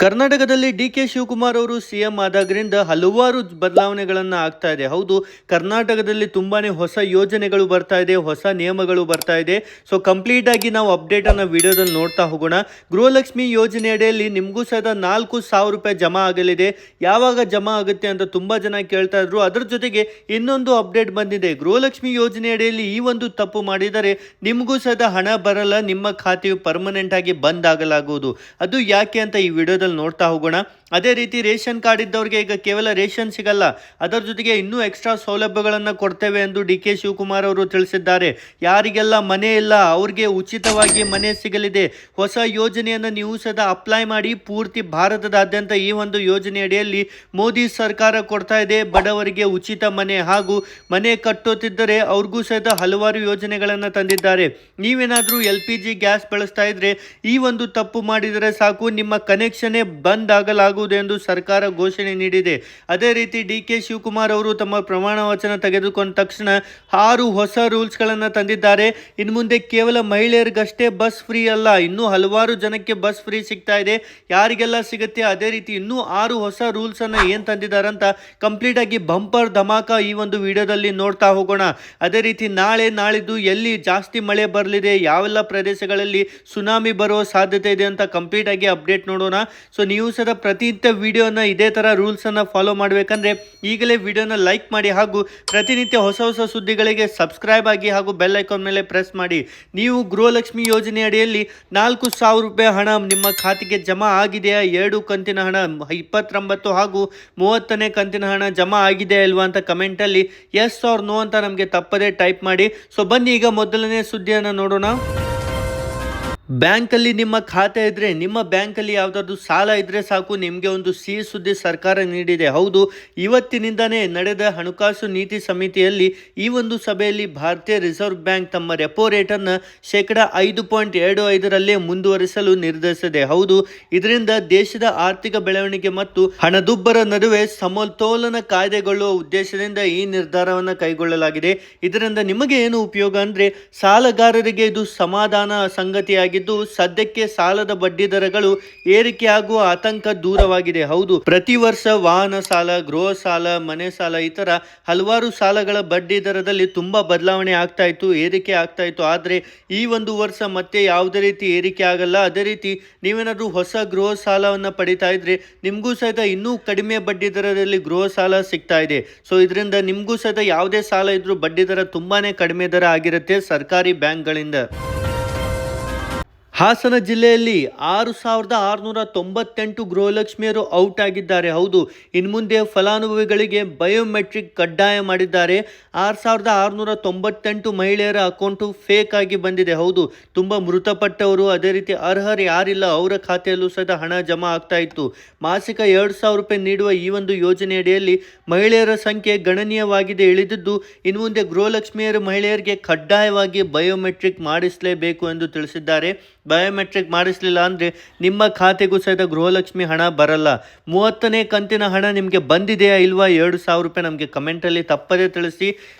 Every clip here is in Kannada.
ಕರ್ನಾಟಕದಲ್ಲಿ ಡಿ.ಕೆ. ಶಿವಕುಮಾರ್ ಅವರು ಸಿಎಂ ಆದಾಗ್ರಿಂದ ಹಲವಾರು ಬದಲಾವಣೆಗಳನ್ನು ಆಗ್ತಾ ಇದೆ. ಹೌದು, ಕರ್ನಾಟಕದಲ್ಲಿ ತುಂಬಾನೇ ಹೊಸ ಯೋಜನೆಗಳು ಬರ್ತಾ ಇದೆ, ಹೊಸ ನಿಯಮಗಳು ಬರ್ತಾ ಇದೆ. ಸೊ ಕಂಪ್ಲೀಟ್ ಆಗಿ ನಾವು ಅಪ್ಡೇಟ್ ಅನ್ನ ವಿಡಿಯೋದಲ್ಲಿ ನೋಡ್ತಾ ಹೋಗೋಣ. ಗೃಹಲಕ್ಷ್ಮಿ ಯೋಜನೆ ಅಡಿಯಲ್ಲಿ ನಿಮಗೂ ಸಹ 4,000 ರೂಪಾಯಿ ಜಮಾ ಆಗಲಿದೆ. ಯಾವಾಗ ಜಮಾ ಆಗುತ್ತೆ ಅಂತ ತುಂಬಾ ಜನ ಕೇಳ್ತಾ ಇದ್ರು. ಅದರ ಜೊತೆಗೆ ಇನ್ನೊಂದು ಅಪ್ಡೇಟ್ ಬಂದಿದೆ. ಗೃಹಲಕ್ಷ್ಮಿ ಯೋಜನೆ ಅಡಿಯಲ್ಲಿ ಈ ಒಂದು ತಪ್ಪು ಮಾಡಿದರೆ ನಿಮಗೂ ಸಹ ಹಣ ಬರಲ್ಲ, ನಿಮ್ಮ ಖಾತೆಯು ಪರ್ಮನೆಂಟ್ ಆಗಿ ಬಂದ್ ಆಗಲಾಗುವುದು. ಅದು ಯಾಕೆ ಅಂತ ಈ ವಿಡಿಯೋದಲ್ಲಿ ನೋಡ್ತಾ ಹೋಗೋಣ. ಅದೇ ರೀತಿ ರೇಷನ್ ಕಾರ್ಡ್ ಇದ್ದವರಿಗೆ ಈಗ ಕೇವಲ ರೇಷನ್ ಸಿಗಲ್ಲ, ಅದರ ಜೊತೆಗೆ ಇನ್ನೂ ಎಕ್ಸ್ಟ್ರಾ ಸೌಲಭ್ಯಗಳನ್ನು ಕೊಡ್ತೇವೆ ಎಂದು ಡಿ.ಕೆ. ಶಿವಕುಮಾರ್ ಅವರು ತಿಳಿಸಿದ್ದಾರೆ. ಯಾರಿಗೆಲ್ಲ ಮನೆ ಇಲ್ಲ ಅವ್ರಿಗೆ ಉಚಿತವಾಗಿ ಮನೆ ಸಿಗಲಿದೆ. ಹೊಸ ಯೋಜನೆಯನ್ನು ನೀವು ಸಹ ಅಪ್ಲೈ ಮಾಡಿ. ಪೂರ್ತಿ ಭಾರತದಾದ್ಯಂತ ಈ ಒಂದು ಯೋಜನೆ ಅಡಿಯಲ್ಲಿ ಮೋದಿ ಸರ್ಕಾರ ಕೊಡ್ತಾ ಇದೆ. ಬಡವರಿಗೆ ಉಚಿತ ಮನೆ ಹಾಗೂ ಮನೆ ಕಟ್ಟುತ್ತಿದ್ದರೆ ಅವ್ರಿಗೂ ಸಹ ಹಲವಾರು ಯೋಜನೆಗಳನ್ನು ತಂದಿದ್ದಾರೆ. ನೀವೇನಾದರೂ LPG ಗ್ಯಾಸ್ ಬಳಸ್ತಾ ಇದ್ರೆ ಈ ಒಂದು ತಪ್ಪು ಮಾಡಿದರೆ ಸಾಕು, ನಿಮ್ಮ ಕನೆಕ್ಷನ್ ಬಂದ್ ಆಗಲಾಗುವುದು ಎಂದು ಸರ್ಕಾರ ಘೋಷಣೆ ನೀಡಿದೆ. ಅದೇ ರೀತಿ ಡಿ.ಕೆ. ಶಿವಕುಮಾರ್ ಅವರು ತಮ್ಮ ಪ್ರಮಾಣ ವಚನ ತೆಗೆದುಕೊಂಡ ತಕ್ಷಣ 6 ಹೊಸ ರೂಲ್ಸ್ ಗಳನ್ನು ತಂದಿದ್ದಾರೆ. ಇನ್ನು ಮುಂದೆ ಕೇವಲ ಮಹಿಳೆಯರಿಗಷ್ಟೇ ಬಸ್ ಫ್ರೀ ಅಲ್ಲ, ಇನ್ನೂ ಹಲವಾರು ಜನಕ್ಕೆ ಬಸ್ ಫ್ರೀ ಸಿಗ್ತಾ ಇದೆ. ಯಾರಿಗೆಲ್ಲ ಸಿಗುತ್ತೆ, ಅದೇ ರೀತಿ ಇನ್ನೂ 6 ಹೊಸ ರೂಲ್ಸ್ ಅನ್ನ ಏನ್ ತಂದಿದ್ದಾರೆ ಅಂತ ಕಂಪ್ಲೀಟ್ ಆಗಿ ಬಂಪರ್ ಧಮಾಕ ಈ ಒಂದು ವಿಡಿಯೋದಲ್ಲಿ ನೋಡ್ತಾ ಹೋಗೋಣ. ಅದೇ ರೀತಿ ನಾಳಿದ್ದು ಎಲ್ಲಿ ಜಾಸ್ತಿ ಮಳೆ ಬರಲಿದೆ, ಯಾವೆಲ್ಲ ಪ್ರದೇಶಗಳಲ್ಲಿ ಸುನಾಮಿ ಬರುವ ಸಾಧ್ಯತೆ ಇದೆ ಅಂತ ಕಂಪ್ಲೀಟ್ ಆಗಿ ಅಪ್ಡೇಟ್ ನೋಡೋಣ. ಸೊ ನೀವು ಸಹ ಪ್ರತಿನಿತ್ಯ ವಿಡಿಯೋನ ಇದೇ ತರ ರೂಲ್ಸ್ ಅನ್ನ ಫಾಲೋ ಮಾಡಬೇಕಂದ್ರೆ ಈಗಲೇ ವಿಡಿಯೋನ ಲೈಕ್ ಮಾಡಿ ಹಾಗೂ ಪ್ರತಿನಿತ್ಯ ಹೊಸ ಸುದ್ದಿಗಳಿಗೆ ಸಬ್ಸ್ಕ್ರೈಬ್ ಆಗಿ ಹಾಗೂ ಬೆಲ್ ಐಕಾನ್ ಮೇಲೆ ಪ್ರೆಸ್ ಮಾಡಿ. ನೀವು ಗೃಹಲಕ್ಷ್ಮಿ ಯೋಜನೆ ಅಡಿಯಲ್ಲಿ 4,000 ರೂಪಾಯಿ ಹಣ ನಿಮ್ಮ ಖಾತೆಗೆ ಜಮಾ ಆಗಿದೆಯಾ? 2 ಕಂತಿನ ಹಣ 29 ಹಾಗೂ 30ನೇ ಕಂತಿನ ಹಣ ಜಮಾ ಆಗಿದೆಯಾ ಇಲ್ವಾ ಅಂತ ಕಮೆಂಟ್ ಅಲ್ಲಿ ಎಸ್ ಆರ್ ನೋ ಅಂತ ನಮಗೆ ತಪ್ಪದೇ ಟೈಪ್ ಮಾಡಿ. ಸೊ ಬನ್ನಿ ಈಗ ಮೊದಲನೇ ಸುದ್ದಿಯನ್ನು ನೋಡೋಣ. ಬ್ಯಾಂಕಲ್ಲಿ ನಿಮ್ಮ ಖಾತೆ ಇದ್ರೆ, ನಿಮ್ಮ ಬ್ಯಾಂಕಲ್ಲಿ ಯಾವುದಾದ್ರು ಸಾಲ ಇದ್ರೆ ಸಾಕು, ನಿಮಗೆ ಒಂದು ಸಿಹಿ ಸುದ್ದಿ ಸರ್ಕಾರ ನೀಡಿದೆ. ಹೌದು, ಇವತ್ತಿನಿಂದನೇ ನಡೆದ ಹಣಕಾಸು ನೀತಿ ಸಮಿತಿಯಲ್ಲಿ ಈ ಒಂದು ಸಭೆಯಲ್ಲಿ ಭಾರತೀಯ ರಿಸರ್ವ್ ಬ್ಯಾಂಕ್ ತಮ್ಮ ರೆಪೋ ರೇಟ್ ಅನ್ನು 5.25% ಮುಂದುವರಿಸಲು ನಿರ್ಧರಿಸಿದೆ. ಹೌದು, ಇದರಿಂದ ದೇಶದ ಆರ್ಥಿಕ ಬೆಳವಣಿಗೆ ಮತ್ತು ಹಣದುಬ್ಬರ ನಡುವೆ ಸಮತೋಲನ ಕಾಯ್ದೆಗೊಳ್ಳುವ ಉದ್ದೇಶದಿಂದ ಈ ನಿರ್ಧಾರವನ್ನು ಕೈಗೊಳ್ಳಲಾಗಿದೆ. ಇದರಿಂದ ನಿಮಗೆ ಏನು ಉಪಯೋಗ ಅಂದ್ರೆ, ಸಾಲಗಾರರಿಗೆ ಇದು ಸಮಾಧಾನ ಸಂಗತಿಯಾಗಿದ್ದು ಸದ್ಯಕ್ಕೆ ಸಾಲದ ಬಡ್ಡಿ ದರಗಳು ಏರಿಕೆಯಾಗುವ ಆತಂಕ ದೂರವಾಗಿದೆ. ಹೌದು, ಪ್ರತಿ ವರ್ಷ ವಾಹನ ಸಾಲ, ಗೃಹ ಸಾಲ, ಮನೆ ಸಾಲ ಈ ತರ ಹಲವಾರು ಸಾಲಗಳ ಬಡ್ಡಿ ದರದಲ್ಲಿ ತುಂಬಾ ಬದಲಾವಣೆ ಆಗ್ತಾ ಇತ್ತು, ಏರಿಕೆ ಆಗ್ತಾ ಇತ್ತು. ಆದ್ರೆ ಈ ಒಂದು ವರ್ಷ ಮತ್ತೆ ಯಾವುದೇ ರೀತಿ ಏರಿಕೆ ಆಗಲ್ಲ. ಅದೇ ರೀತಿ ನೀವೇನಾದ್ರೂ ಹೊಸ ಗೃಹ ಸಾಲವನ್ನ ಪಡಿತಾ ಇದ್ರೆ ನಿಮ್ಗೂ ಸಹಿತ ಇನ್ನೂ ಕಡಿಮೆ ಬಡ್ಡಿ ದರದಲ್ಲಿ ಗೃಹ ಸಾಲ ಸಿಗ್ತಾ ಇದೆ. ಸೊ ಇದರಿಂದ ನಿಮ್ಗೂ ಸಹಿತ ಯಾವುದೇ ಸಾಲ ಇದ್ರೂ ಬಡ್ಡಿ ದರ ತುಂಬಾನೇ ಕಡಿಮೆ ದರ ಆಗಿರುತ್ತೆ ಸರ್ಕಾರಿ ಬ್ಯಾಂಕ್ಗಳಿಂದ. ಹಾಸನ ಜಿಲ್ಲೆಯಲ್ಲಿ 6,698 ಗೃಹಲಕ್ಷ್ಮಿಯರು ಔಟ್ ಆಗಿದ್ದಾರೆ. ಹೌದು, ಇನ್ನು ಮುಂದೆ ಫಲಾನುಭವಿಗಳಿಗೆ ಬಯೋಮೆಟ್ರಿಕ್ ಕಡ್ಡಾಯ ಮಾಡಿದ್ದಾರೆ. 6,698 ಮಹಿಳೆಯರ ಅಕೌಂಟು ಫೇಕ್ ಆಗಿ ಬಂದಿದೆ. ಹೌದು, ತುಂಬ ಮೃತಪಟ್ಟವರು, ಅದೇ ರೀತಿ ಅರ್ಹರು ಯಾರಿಲ್ಲ ಅವರ ಖಾತೆಯಲ್ಲೂ ಸಹ ಹಣ ಜಮಾ ಆಗ್ತಾ ಇತ್ತು. ಮಾಸಿಕ 2,000 ರೂಪಾಯಿ ನೀಡುವ ಈ ಒಂದು ಯೋಜನೆಯಡಿಯಲ್ಲಿ ಮಹಿಳೆಯರ ಸಂಖ್ಯೆ ಗಣನೀಯವಾಗಿದೆ ಇಳಿದಿದ್ದು, ಇನ್ನು ಮುಂದೆ ಗೃಹಲಕ್ಷ್ಮಿಯರು ಮಹಿಳೆಯರಿಗೆ ಕಡ್ಡಾಯವಾಗಿ ಬಯೋಮೆಟ್ರಿಕ್ ಮಾಡಿಸಲೇಬೇಕು ಎಂದು ತಿಳಿಸಿದ್ದಾರೆ. ಬಯೋಮೆಟ್ರಿಕ್ ಮಾಡಿಸಲಿಲ್ಲ ಅಂದರೆ ನಿಮ್ಮ ಖಾತೆಗೂ ಸಹಿತ ಗೃಹಲಕ್ಷ್ಮಿ ಹಣ ಬರಲ್ಲ. 30ನೇ ಕಂತಿನ ಹಣ ನಿಮಗೆ ಬಂದಿದೆಯಾ ಇಲ್ವಾ 2,000 ರೂಪಾಯಿ ನಮಗೆ ಕಮೆಂಟಲ್ಲಿ ತಪ್ಪದೇ ತಿಳಿಸಿ.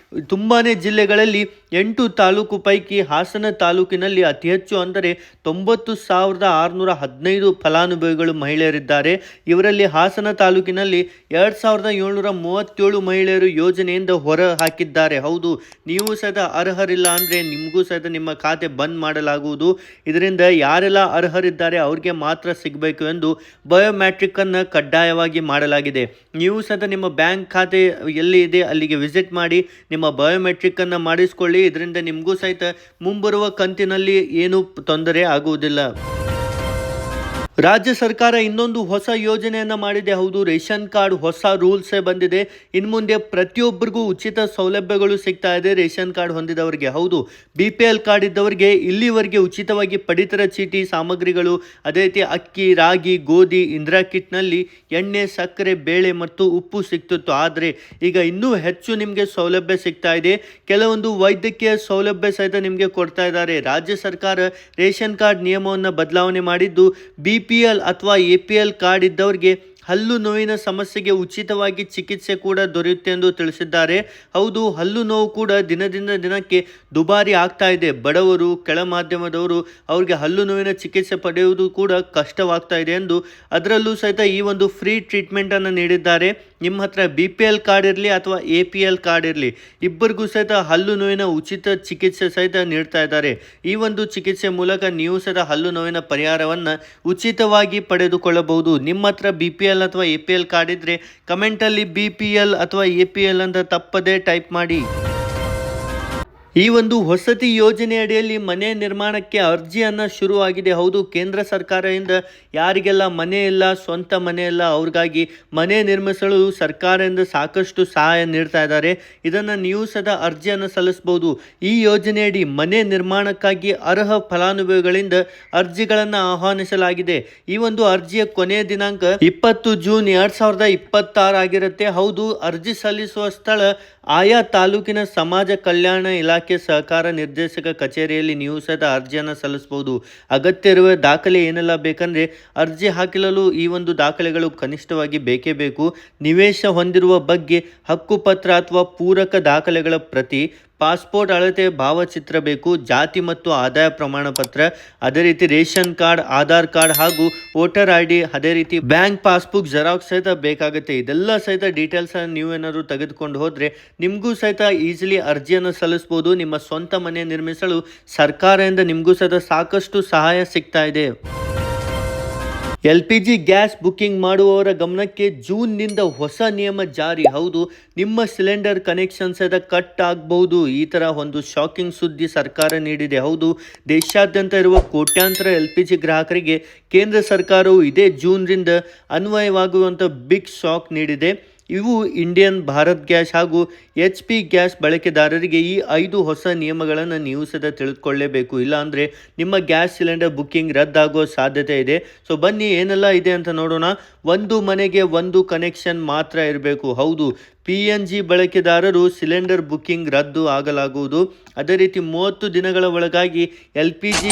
ತುಂಬಾ ಜಿಲ್ಲೆಗಳಲ್ಲಿ 8 ತಾಲೂಕು ಪೈಕಿ ಹಾಸನ ತಾಲೂಕಿನಲ್ಲಿ ಅತಿ ಹೆಚ್ಚು ಅಂದರೆ 90,615 ಫಲಾನುಭವಿಗಳು ಮಹಿಳೆಯರಿದ್ದಾರೆ. ಇವರಲ್ಲಿ ಹಾಸನ ತಾಲೂಕಿನಲ್ಲಿ 2,737 ಮಹಿಳೆಯರು ಯೋಜನೆಯಿಂದ ಹೊರ ಹಾಕಿದ್ದಾರೆ. ಹೌದು, ನೀವು ಸಹಿತ ಅರ್ಹರಿಲ್ಲ ಅಂದರೆ ನಿಮಗೂ ಸಹಿತ ನಿಮ್ಮ ಖಾತೆ ಬಂದ್ ಮಾಡಲಾಗುವುದು. ಇದರಿಂದ ಯಾರೆಲ್ಲ ಅರ್ಹರಿದ್ದಾರೆ ಅವ್ರಿಗೆ ಮಾತ್ರ ಸಿಗಬೇಕು ಎಂದು ಬಯೋಮೆಟ್ರಿಕ್ ಅನ್ನು ಕಡ್ಡಾಯವಾಗಿ ಮಾಡಲಾಗಿದೆ. ನೀವು ಸಹಿತ ನಿಮ್ಮ ಬ್ಯಾಂಕ್ ಖಾತೆ ಎಲ್ಲಿ ಇದೆ ಅಲ್ಲಿಗೆ ವಿಸಿಟ್ ಮಾಡಿ ನಿಮ್ಮ ಬಯೋಮೆಟ್ರಿಕ್ ಅನ್ನು ಮಾಡಿಸಿಕೊಳ್ಳಿ. ಇದರಿಂದ ನಿಮಗೂ ಸಹಿತ ಮುಂಬರುವ ಕಂತಿನಲ್ಲಿ ಏನು ತೊಂದರೆ ಆಗುವುದಿಲ್ಲ. ರಾಜ್ಯ ಸರ್ಕಾರ ಇನ್ನೊಂದು ಹೊಸ ಯೋಜನೆಯನ್ನು ಮಾಡಿದೆ. ಹೌದು, ರೇಷನ್ ಕಾರ್ಡ್ ಹೊಸ ರೂಲ್ಸೇ ಬಂದಿದೆ. ಇನ್ನು ಮುಂದೆ ಪ್ರತಿಯೊಬ್ಬರಿಗೂ ಉಚಿತ ಸೌಲಭ್ಯಗಳು ಸಿಗ್ತಾ ಇದೆ ರೇಷನ್ ಕಾರ್ಡ್ ಹೊಂದಿದವರಿಗೆ. ಹೌದು, BPL ಕಾರ್ಡ್ ಇದ್ದವರಿಗೆ ಇಲ್ಲಿವರೆಗೆ ಉಚಿತವಾಗಿ ಪಡಿತರ ಚೀಟಿ ಸಾಮಗ್ರಿಗಳು, ಅದೇ ರೀತಿ ಅಕ್ಕಿ, ರಾಗಿ, ಗೋಧಿ, ಇಂದಿರಾ ಕಿಟ್ನಲ್ಲಿ ಎಣ್ಣೆ, ಸಕ್ಕರೆ, ಬೇಳೆ ಮತ್ತು ಉಪ್ಪು ಸಿಗ್ತಿತ್ತು. ಆದರೆ ಈಗ ಇನ್ನೂ ಹೆಚ್ಚು ನಿಮಗೆ ಸೌಲಭ್ಯ ಸಿಗ್ತಾ ಇದೆ. ಕೆಲವೊಂದು ವೈದ್ಯಕೀಯ ಸೌಲಭ್ಯ ಸಹಿತ ನಿಮಗೆ ಕೊಡ್ತಾ ಇದ್ದಾರೆ. ರಾಜ್ಯ ಸರ್ಕಾರ ರೇಷನ್ ಕಾರ್ಡ್ ನಿಯಮವನ್ನು ಬದಲಾವಣೆ ಮಾಡಿದ್ದು BPL ಅಥವಾ APL ಕಾರ್ಡ್ ಇದ್ದವರಿಗೆ ಹಲ್ಲು ನೋವಿನ ಸಮಸ್ಯೆಗೆ ಉಚಿತವಾಗಿ ಚಿಕಿತ್ಸೆ ಕೂಡ ದೊರೆಯುತ್ತೆ ಎಂದು ತಿಳಿಸಿದ್ದಾರೆ. ಹೌದು, ಹಲ್ಲು ನೋವು ಕೂಡ ದಿನದಿಂದ ದಿನಕ್ಕೆ ದುಬಾರಿ ಆಗ್ತಾ ಇದೆ. ಬಡವರು, ಕೆಳ ಮಾಧ್ಯಮದವರು ಅವರಿಗೆ ಹಲ್ಲು ನೋವಿನ ಚಿಕಿತ್ಸೆ ಪಡೆಯುವುದು ಕೂಡ ಕಷ್ಟವಾಗ್ತಾ ಇದೆ ಎಂದು ಅದರಲ್ಲೂ ಸಹಿತ ಈ ಒಂದು ಫ್ರೀ ಟ್ರೀಟ್ಮೆಂಟನ್ನು ನೀಡಿದ್ದಾರೆ. ನಿಮ್ಮ ಹತ್ರ BPL ಕಾರ್ಡ್ ಇರಲಿ ಅಥವಾ APL ಕಾರ್ಡ್ ಇರಲಿ, ಇಬ್ಬರಿಗೂ ಸಹಿತ ಹಲ್ಲು ನೋವಿನ ಉಚಿತ ಚಿಕಿತ್ಸೆ ಸಹಿತ ನೀಡ್ತಾ ಇದ್ದಾರೆ. ಈ ಒಂದು ಚಿಕಿತ್ಸೆ ಮೂಲಕ ನೀವು ಸಹಿತ ಹಲ್ಲು ನೋವಿನ ಪರಿಹಾರವನ್ನು ಉಚಿತವಾಗಿ ಪಡೆದುಕೊಳ್ಳಬಹುದು. ನಿಮ್ಮ ಹತ್ರ BPL ಅಥವಾ APL ಕಾರ್ಡ್ ಇದ್ದರೆ ಕಮೆಂಟಲ್ಲಿ BPL ಅಥವಾ APL ಅಂತ ತಪ್ಪದೇ ಟೈಪ್ ಮಾಡಿ. ಈ ಒಂದು ವಸತಿ ಯೋಜನೆ ಅಡಿಯಲ್ಲಿ ಮನೆ ನಿರ್ಮಾಣಕ್ಕೆ ಅರ್ಜಿಯನ್ನು ಶುರುವಾಗಿದೆ. ಹೌದು, ಕೇಂದ್ರ ಸರ್ಕಾರದಿಂದ ಯಾರಿಗೆಲ್ಲ ಮನೆ ಇಲ್ಲ, ಸ್ವಂತ ಮನೆ ಇಲ್ಲ, ಅವ್ರಿಗಾಗಿ ಮನೆ ನಿರ್ಮಿಸಲು ಸರ್ಕಾರದಿಂದ ಸಾಕಷ್ಟು ಸಹಾಯ ನೀಡ್ತಾ ಇದ್ದಾರೆ. ಇದನ್ನು ನೀವು ಸದಾ ಅರ್ಜಿಯನ್ನು ಸಲ್ಲಿಸಬಹುದು. ಈ ಯೋಜನೆಯಡಿ ಮನೆ ನಿರ್ಮಾಣಕ್ಕಾಗಿ ಅರ್ಹ ಫಲಾನುಭವಿಗಳಿಂದ ಅರ್ಜಿಗಳನ್ನು ಆಹ್ವಾನಿಸಲಾಗಿದೆ. ಈ ಒಂದು ಅರ್ಜಿಯ ಕೊನೆಯ ದಿನಾಂಕ 20 ಜೂನ್ 2026 ಆಗಿರುತ್ತೆ. ಹೌದು, ಅರ್ಜಿ ಸಲ್ಲಿಸುವ ಸ್ಥಳ ಆಯಾ ತಾಲೂಕಿನ ಸಮಾಜ ಕಲ್ಯಾಣ ಇಲಾಖೆ ಸಹಕಾರ ನಿರ್ದೇಶಕ ಕಚೇರಿಯಲ್ಲಿ ನೀವು ಸಹಿತ ಅರ್ಜಿಯನ್ನು ಸಲ್ಲಿಸಬಹುದು. ಅಗತ್ಯ ಇರುವ ದಾಖಲೆ ಏನೆಲ್ಲ ಬೇಕಂದರೆ, ಅರ್ಜಿ ಹಾಕಲು ಈ ಒಂದು ದಾಖಲೆಗಳು ಕನಿಷ್ಠವಾಗಿ ಬೇಕೇ ಬೇಕು. ನಿವೇಶ ಹೊಂದಿರುವ ಬಗ್ಗೆ ಹಕ್ಕುಪತ್ರ ಅಥವಾ ಪೂರಕ ದಾಖಲೆಗಳ ಪ್ರತಿ, ಪಾಸ್ಪೋರ್ಟ್ ಅಳತೆ ಭಾವಚಿತ್ರ ಬೇಕು, ಜಾತಿ ಮತ್ತು ಆದಾಯ ಪ್ರಮಾಣ ಪತ್ರ, ಅದೇ ರೀತಿ ರೇಷನ್ ಕಾರ್ಡ್, ಆಧಾರ್ ಕಾರ್ಡ್ ಹಾಗೂ ವೋಟರ್ ID, ಅದೇ ರೀತಿ ಬ್ಯಾಂಕ್ ಪಾಸ್ಬುಕ್ ಜೆರಾಕ್ಸ್ ಸಹಿತ ಬೇಕಾಗುತ್ತೆ. ಇದೆಲ್ಲ ಸಹಿತ ಡೀಟೇಲ್ಸ್ ನೀವು ಏನಾದರೂ ತೆಗೆದುಕೊಂಡು ಹೋದರೆ ನಿಮಗೂ ಸಹಿತ ಈಸಿಲಿ ಅರ್ಜಿಯನ್ನು ಸಲ್ಲಿಸಬಹುದು. ನಿಮ್ಮ ಸ್ವಂತ ಮನೆ ನಿರ್ಮಿಸಲು ಸರ್ಕಾರದಿಂದ ನಿಮಗೂ ಸಹಿತ ಸಾಕಷ್ಟು ಸಹಾಯ ಸಿಗ್ತಾ ಇದೆ. LPG ಗ್ಯಾಸ್ ಬುಕ್ಕಿಂಗ್ ಮಾಡುವವರ ಗಮನಕ್ಕೆ ಜೂನ್ನಿಂದ ಹೊಸ ನಿಯಮ ಜಾರಿ. ಹೌದು, ನಿಮ್ಮ ಸಿಲಿಂಡರ್ ಕನೆಕ್ಷನ್ ಸಹಿತ ಕಟ್ ಆಗಬಹುದು. ಈ ಥರ ಒಂದು ಶಾಕಿಂಗ್ ಸುದ್ದಿ ಸರ್ಕಾರ ನೀಡಿದೆ. ಹೌದು, ದೇಶಾದ್ಯಂತ ಇರುವ ಕೋಟ್ಯಾಂತರ LPG ಗ್ರಾಹಕರಿಗೆ ಕೇಂದ್ರ ಸರ್ಕಾರವು ಇದೇ ಜೂನ್ರಿಂದ ಅನ್ವಯವಾಗುವಂಥ ಬಿಗ್ ಶಾಕ್ ನೀಡಿದೆ. ಇವು ಇಂಡಿಯನ್, ಭಾರತ್ ಗ್ಯಾಸ್ ಹಾಗೂ HP ಗ್ಯಾಸ್ ಬಳಕೆದಾರರಿಗೆ ಈ 5 ಹೊಸ ನಿಯಮಗಳನ್ನು ನೀವು ಸದಾ ತಿಳಿದುಕೊಳ್ಳಲೇಬೇಕು. ಇಲ್ಲಾಂದರೆ ನಿಮ್ಮ ಗ್ಯಾಸ್ ಸಿಲಿಂಡರ್ ಬುಕ್ಕಿಂಗ್ ರದ್ದಾಗುವ ಸಾಧ್ಯತೆ ಇದೆ. ಸೊ ಬನ್ನಿ, ಏನೆಲ್ಲ ಇದೆ ಅಂತ ನೋಡೋಣ. ಒಂದು ಮನೆಗೆ ಒಂದು ಕನೆಕ್ಷನ್ ಮಾತ್ರ ಇರಬೇಕು. ಹೌದು, PNG ಬಳಕೆದಾರರು ಸಿಲಿಂಡರ್ ಬುಕ್ಕಿಂಗ್ ರದ್ದು ಆಗಲಾಗುವುದು. ಅದೇ ರೀತಿ 30 ದಿನಗಳ ಒಳಗಾಗಿ LPG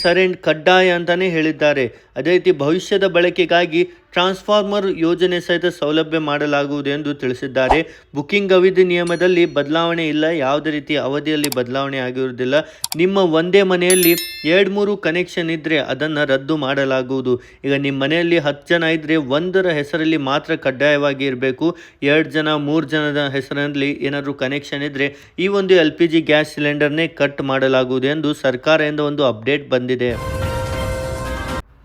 ಸರೆಂಡ್ ಕಡ್ಡಾಯ ಅಂತಲೇ ಹೇಳಿದ್ದಾರೆ. ಅದೇ ರೀತಿ ಭವಿಷ್ಯದ ಬಳಕೆಗಾಗಿ ಟ್ರಾನ್ಸ್ಫಾರ್ಮರ್ ಯೋಜನೆ ಸಹಿತ ಸೌಲಭ್ಯ ಮಾಡಲಾಗುವುದು ಎಂದು ತಿಳಿಸಿದ್ದಾರೆ. ಬುಕ್ಕಿಂಗ್ ಅವಧಿ ನಿಯಮದಲ್ಲಿ ಬದಲಾವಣೆ ಇಲ್ಲ. ಯಾವುದೇ ರೀತಿಯ ಅವಧಿಯಲ್ಲಿ ಬದಲಾವಣೆ ಆಗಿರುವುದಿಲ್ಲ. ನಿಮ್ಮ ಒಂದೇ ಮನೆಯಲ್ಲಿ 2-3 ಕನೆಕ್ಷನ್ ಇದ್ದರೆ ಅದನ್ನು ರದ್ದು ಮಾಡಲಾಗುವುದು. ಈಗ ನಿಮ್ಮ ಮನೆಯಲ್ಲಿ 10 ಜನ ಇದ್ದರೆ ಒಂದರ ಹೆಸರಲ್ಲಿ ಮಾತ್ರ ಕಡ್ಡಾಯವಾಗಿ ಇರಬೇಕು. 2 ಜನ 3 ಜನದ ಹೆಸರಿನಲ್ಲಿ ಏನಾದರೂ ಕನೆಕ್ಷನ್ ಇದ್ದರೆ ಈ ಒಂದು LPG ಗ್ಯಾಸ್ ಸಿಲಿಂಡರ್ನೇ ಕಟ್ ಮಾಡಲಾಗುವುದು ಎಂದು ಸರ್ಕಾರದಿಂದ ಒಂದು ಅಪ್ಡೇಟ್ ಬಂದಿದೆ.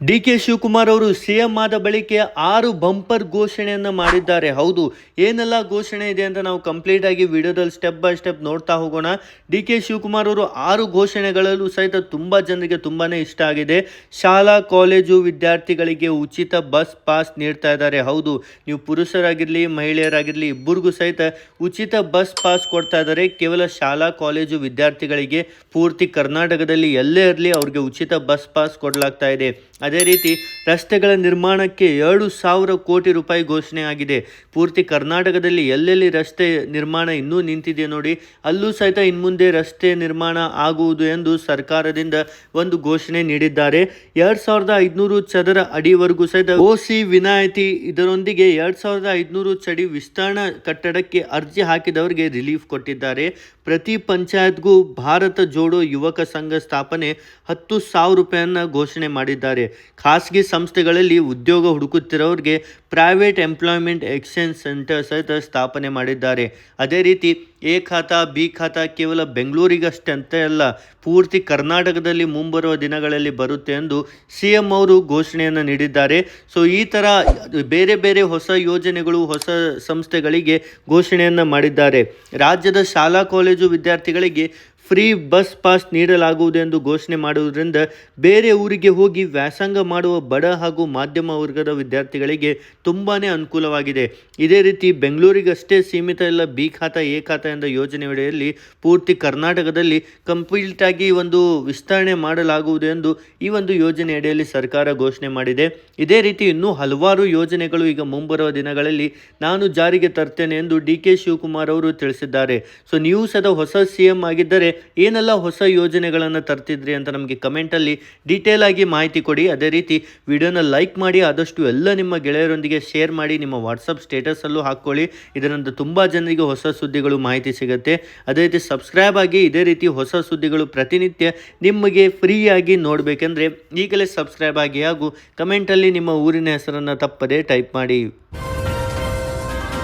DK ಶಿವಕುಮಾರ್ ಅವರು CM ಆದ ಬಳಿಕ 6 ಬಂಪರ್ ಘೋಷಣೆಯನ್ನು ಮಾಡಿದ್ದಾರೆ. ಹೌದು, ಏನೆಲ್ಲ ಘೋಷಣೆ ಇದೆ ಅಂತ ನಾವು ಕಂಪ್ಲೀಟ್ ಆಗಿ ವಿಡಿಯೋದಲ್ಲಿ ಸ್ಟೆಪ್ ಬೈ ಸ್ಟೆಪ್ ನೋಡ್ತಾ ಹೋಗೋಣ. DK ಶಿವಕುಮಾರ್ ಅವರು 6 ಘೋಷಣೆಗಳಲ್ಲೂ ಸಹಿತ ತುಂಬ ಜನರಿಗೆ ತುಂಬಾ ಇಷ್ಟ ಆಗಿದೆ. ಶಾಲಾ ಕಾಲೇಜು ವಿದ್ಯಾರ್ಥಿಗಳಿಗೆ ಉಚಿತ ಬಸ್ ಪಾಸ್ ನೀಡ್ತಾ ಇದ್ದಾರೆ. ಹೌದು, ನೀವು ಪುರುಷರಾಗಿರಲಿ ಮಹಿಳೆಯರಾಗಿರಲಿ ಇಬ್ಬರಿಗೂ ಸಹಿತ ಉಚಿತ ಬಸ್ ಪಾಸ್ ಕೊಡ್ತಾ ಇದ್ದಾರೆ. ಕೇವಲ ಶಾಲಾ ಕಾಲೇಜು ವಿದ್ಯಾರ್ಥಿಗಳಿಗೆ ಪೂರ್ತಿ ಕರ್ನಾಟಕದಲ್ಲಿ ಎಲ್ಲೇ ಇರಲಿ ಅವ್ರಿಗೆ ಉಚಿತ ಬಸ್ ಪಾಸ್ ಕೊಡಲಾಗ್ತಾ ಇದೆ. ಅದೇ ರೀತಿ ರಸ್ತೆಗಳ ನಿರ್ಮಾಣಕ್ಕೆ 2,000 ಕೋಟಿ ರೂಪಾಯಿ ಘೋಷಣೆ ಆಗಿದೆ. ಪೂರ್ತಿ ಕರ್ನಾಟಕದಲ್ಲಿ ಎಲ್ಲೆಲ್ಲಿ ರಸ್ತೆ ನಿರ್ಮಾಣ ಇನ್ನೂ ನಿಂತಿದೆ ನೋಡಿ, ಅಲ್ಲೂ ಸಹಿತ ಇನ್ಮುಂದೆ ರಸ್ತೆ ನಿರ್ಮಾಣ ಆಗುವುದು ಎಂದು ಸರ್ಕಾರದಿಂದ ಒಂದು ಘೋಷಣೆ ನೀಡಿದ್ದಾರೆ. 2,500 ಚದರ ಅಡಿವರೆಗೂ ಸಹಿತ OC ವಿನಾಯಿತಿ. ಇದರೊಂದಿಗೆ 2,500 ಚಡಿ ವಿಸ್ತರಣ ಕಟ್ಟಡಕ್ಕೆ ಅರ್ಜಿ ಹಾಕಿದವರಿಗೆ ರಿಲೀಫ್ ಕೊಟ್ಟಿದ್ದಾರೆ. ಪ್ರತಿ ಪಂಚಾಯತ್ಗೂ ಭಾರತ ಜೋಡೋ ಯುವಕ ಸಂಘ ಸ್ಥಾಪನೆ 10,000 ರೂಪಾಯಿಯನ್ನು ಘೋಷಣೆ ಮಾಡಿದ್ದಾರೆ. ಖಾಸಗಿ ಸಂಸ್ಥೆಗಳಲ್ಲಿ ಉದ್ಯೋಗ ಹುಡುಕುತ್ತಿರೋರಿಗೆ ಪ್ರೈವೇಟ್ ಎಂಪ್ಲಾಯ್ಮೆಂಟ್ ಎಕ್ಸ್ಚೇಂಜ್ ಸೆಂಟರ್ ಸಹಿತ ಸ್ಥಾಪನೆ ಮಾಡಿದ್ದಾರೆ. ಅದೇ ರೀತಿ A ಖಾತಾ B ಖಾತಾ ಕೇವಲ ಬೆಂಗಳೂರಿಗಷ್ಟೇ ಅಂತ ಅಲ್ಲ, ಪೂರ್ತಿ ಕರ್ನಾಟಕದಲ್ಲಿ ಮುಂಬರುವ ದಿನಗಳಲ್ಲಿ ಬರುತ್ತೆ ಎಂದು CM ಅವರು ಘೋಷಣೆಯನ್ನು ನೀಡಿದ್ದಾರೆ. ಸೊ ಈ ಥರ ಬೇರೆ ಬೇರೆ ಹೊಸ ಯೋಜನೆಗಳು ಹೊಸ ಸಂಸ್ಥೆಗಳಿಗೆ ಘೋಷಣೆಯನ್ನು ಮಾಡಿದ್ದಾರೆ. ರಾಜ್ಯದ ಶಾಲಾ ಕಾಲೇಜು ವಿದ್ಯಾರ್ಥಿಗಳಿಗೆ ಫ್ರೀ ಬಸ್ ಪಾಸ್ ನೀಡಲಾಗುವುದು ಎಂದು ಘೋಷಣೆ ಮಾಡುವುದರಿಂದ ಬೇರೆ ಊರಿಗೆ ಹೋಗಿ ವ್ಯಾಸಂಗ ಮಾಡುವ ಬಡ ಹಾಗೂ ಮಾಧ್ಯಮ ವರ್ಗದ ವಿದ್ಯಾರ್ಥಿಗಳಿಗೆ ತುಂಬಾ ಅನುಕೂಲವಾಗಿದೆ. ಇದೇ ರೀತಿ ಬೆಂಗಳೂರಿಗಷ್ಟೇ ಸೀಮಿತ ಇಲ್ಲ, B ಖಾತಾ A ಖಾತಾ ಎಂದ ಯೋಜನೆಯಡಿಯಲ್ಲಿ ಪೂರ್ತಿ ಕರ್ನಾಟಕದಲ್ಲಿ ಕಂಪ್ಲೀಟ್ ಆಗಿ ಒಂದು ವಿಸ್ತರಣೆ ಮಾಡಲಾಗುವುದು ಎಂದು ಈ ಒಂದು ಯೋಜನೆಯಡಿಯಲ್ಲಿ ಸರ್ಕಾರ ಘೋಷಣೆ ಮಾಡಿದೆ. ಇದೇ ರೀತಿ ಇನ್ನೂ ಹಲವಾರು ಯೋಜನೆಗಳು ಈಗ ಮುಂಬರುವ ದಿನಗಳಲ್ಲಿ ನಾನು ಜಾರಿಗೆ ತರ್ತೇನೆ ಎಂದು DK ಶಿವಕುಮಾರ್ ಅವರು ತಿಳಿಸಿದ್ದಾರೆ. ಸೊ ನೀವು ಸದಾ ಹೊಸ CM ಆಗಿದ್ದರೆ ಏನೆಲ್ಲ ಹೊಸ ಯೋಜನೆಗಳನ್ನು ತರ್ತಿದ್ರಿ ಅಂತ ನಮಗೆ ಕಮೆಂಟಲ್ಲಿ ಡೀಟೇಲ್ ಆಗಿ ಮಾಹಿತಿ ಕೊಡಿ. ಅದೇ ರೀತಿ ವಿಡಿಯೋನ ಲೈಕ್ ಮಾಡಿ, ಆದಷ್ಟು ಎಲ್ಲ ನಿಮ್ಮ ಗೆಳೆಯರೊಂದಿಗೆ ಶೇರ್ ಮಾಡಿ, ನಿಮ್ಮ ವಾಟ್ಸಪ್ ಸ್ಟೇಟಸಲ್ಲೂ ಹಾಕ್ಕೊಳ್ಳಿ. ಇದರಿಂದ ತುಂಬ ಜನರಿಗೆ ಹೊಸ ಸುದ್ದಿಗಳು ಮಾಹಿತಿ ಸಿಗುತ್ತೆ. ಅದೇ ರೀತಿ ಸಬ್ಸ್ಕ್ರೈಬ್ ಆಗಿ. ಇದೇ ರೀತಿ ಹೊಸ ಸುದ್ದಿಗಳು ಪ್ರತಿನಿತ್ಯ ನಿಮಗೆ ಫ್ರೀಯಾಗಿ ನೋಡಬೇಕೆಂದ್ರೆ ಈಗಲೇ ಸಬ್ಸ್ಕ್ರೈಬ್ ಆಗಿ ಹಾಗೂ ಕಮೆಂಟಲ್ಲಿ ನಿಮ್ಮ ಊರಿನ ಹೆಸರನ್ನು ತಪ್ಪದೇ ಟೈಪ್ ಮಾಡಿ.